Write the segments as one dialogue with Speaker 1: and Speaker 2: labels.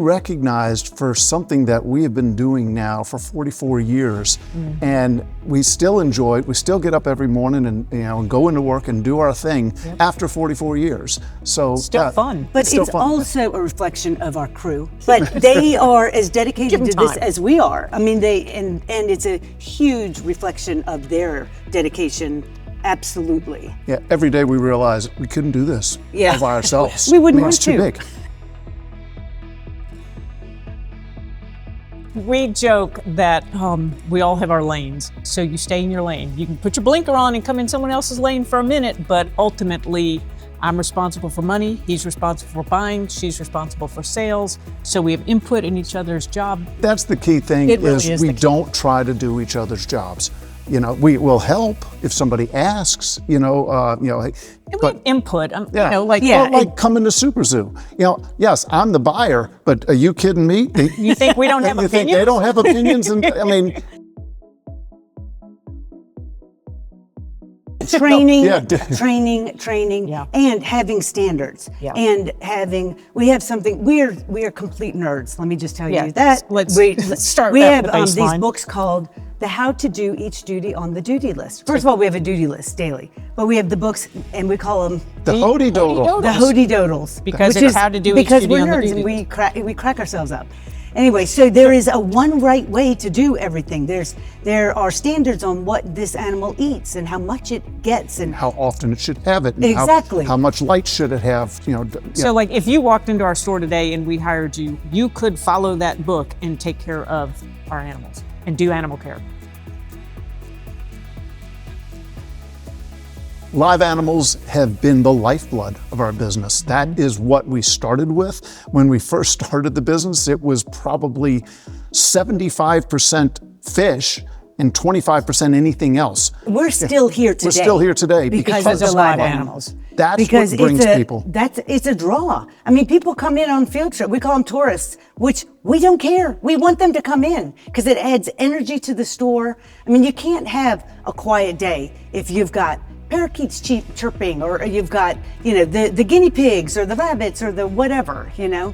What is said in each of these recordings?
Speaker 1: recognized for something that we have been doing now for 44 years, and we still enjoy it. We still get up every morning and go into work and do our thing after 44 years. So
Speaker 2: still fun.
Speaker 3: But it's also a reflection of our crew. But they are as dedicated to this as we are. I mean, and it's a huge reflection of their dedication. Absolutely.
Speaker 1: Yeah, every day we realize we couldn't do this all by ourselves.
Speaker 3: We wouldn't want
Speaker 1: to. It's too big.
Speaker 2: We joke that we all have our lanes, so you stay in your lane. You can put your blinker on and come in someone else's lane for a minute, but ultimately, I'm responsible for money, he's responsible for buying, she's responsible for sales, so we have input in each other's job.
Speaker 1: That's the key thing, is we don't try to do each other's jobs. You know, we will help if somebody asks, but
Speaker 2: we have input,
Speaker 1: like coming to SUPERZOO. Yes, I'm the buyer, but are you kidding me?
Speaker 2: You think we don't have opinions?
Speaker 1: You think they don't have opinions? And I mean,
Speaker 3: training, and having standards, and we have something. We are complete nerds. Let me just tell you that.
Speaker 2: Let's start.
Speaker 3: We have these books called the How to Do Each Duty on the Duty List. First of all, we have a duty list daily, but we have the books, and we call them
Speaker 1: the Hody Dodles.
Speaker 3: The Hody Dodles,
Speaker 2: because it's how to do each duty on the duty list.
Speaker 3: Because we're nerds and we crack ourselves up. Anyway, so there is a one right way to do everything. There are standards on what this animal eats and how much it gets and
Speaker 1: how often it should have it. And
Speaker 3: exactly.
Speaker 1: How much light should it have?
Speaker 2: So, like, if you walked into our store today and we hired you, you could follow that book and take care of our animals and do animal care.
Speaker 1: Live animals have been the lifeblood of our business. That is what we started with. When we first started the business, it was probably 75% fish and 25% anything else.
Speaker 3: We're still here today.
Speaker 1: We're still here today
Speaker 3: because of the live animals.
Speaker 1: That's what brings people.
Speaker 3: It's a draw. I mean, people come in on field trip. We call them tourists, which we don't care. We want them to come in because it adds energy to the store. I mean, you can't have a quiet day if you've got parakeets chirping, or you've got, the guinea pigs or the rabbits or the whatever, And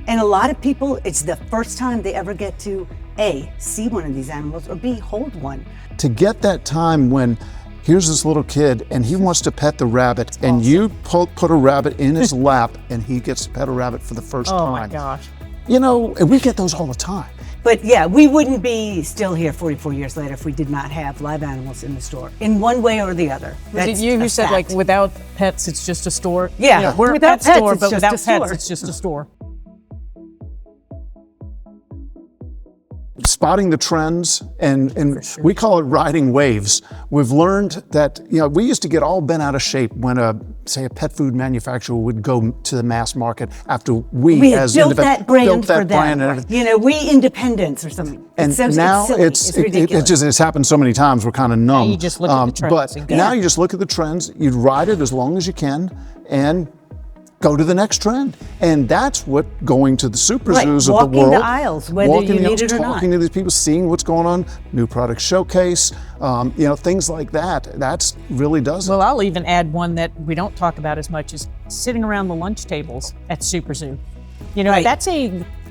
Speaker 3: a lot of people, it's the first time they ever get to A, see one of these animals, or B, hold one.
Speaker 1: To get that time when here's this little kid and he wants to pet the rabbit, and you put a rabbit in his lap and he gets to pet a rabbit for the first time.
Speaker 2: Oh my gosh.
Speaker 1: And we get those all the time.
Speaker 3: But yeah, we wouldn't be still here 44 years later if we did not have live animals in the store, in one way or the other.
Speaker 2: Was it you who said, like, without pets, it's just a store?
Speaker 3: Yeah,
Speaker 2: we're a pet store, but without pets, it's just a store.
Speaker 1: Spotting the trends, and we call it riding waves. We've learned that, we used to get all bent out of shape when a pet food manufacturer would go to the mass market after we as
Speaker 3: built that brand for them.
Speaker 1: And everything.
Speaker 3: We Independence or something.
Speaker 1: And now it's happened so many times we're kind of numb.
Speaker 2: Now you just look at the trends.
Speaker 1: But now you just look at the trends, you ride it as long as you can, and go to the next trend. And that's what going to the SUPERZOOs of the world.
Speaker 3: Walking the aisles, whether you need it or not.
Speaker 1: Talking to these people, seeing what's going on, new product showcase, things like that. That's really does it.
Speaker 2: Well, I'll even add one that we don't talk about as much, is sitting around the lunch tables at SUPERZOO. That's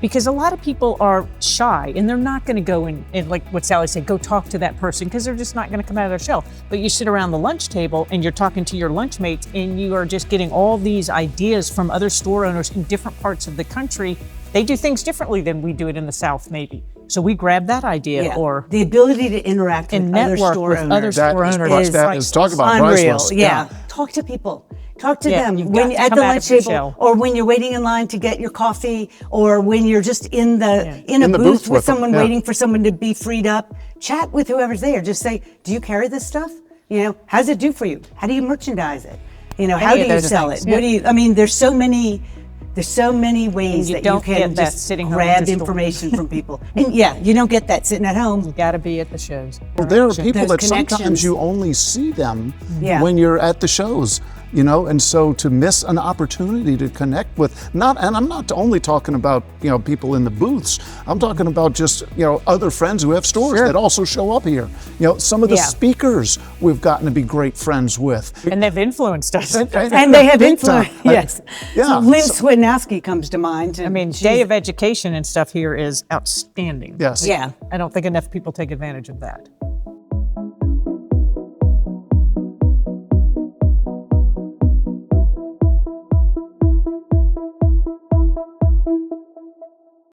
Speaker 2: because a lot of people are shy and they're not going to go and like what Sally said, go talk to that person because they're just not going to come out of their shell. But you sit around the lunch table and you're talking to your lunch mates and you are just getting all these ideas from other store owners in different parts of the country. They do things differently than we do it in the South, maybe. So we grab that idea, or
Speaker 3: the ability to interact with other store owners.
Speaker 1: Talk about
Speaker 3: unreal.
Speaker 1: priceless.
Speaker 3: Yeah. Talk to people. Talk to them when at the lunch table, or when you're waiting in line to get your coffee, or when you're just in a booth with someone waiting for someone to be freed up. Chat with whoever's there. Just say, "Do you carry this stuff? How does it do for you? How do you merchandise it? How do you sell it? What do you? I mean, there's so many ways that you can just grab information from people. And you don't get that sitting at home.
Speaker 2: You got to be at the shows.
Speaker 1: Well, there are people that sometimes you only see them when you're at the shows. you know, and so to miss an opportunity to connect with and I'm not only talking about, you know, people in the booths, I'm talking about just, you know, other friends who have stores that also show up here. You know, some of the speakers we've gotten to be great friends with.
Speaker 2: And they've influenced us.
Speaker 3: And they have influence, yes. So Lynn Swinowski comes to mind.
Speaker 2: I mean, day of education and stuff here is outstanding.
Speaker 1: Yes.
Speaker 3: Yeah.
Speaker 2: I don't think enough people take advantage of that.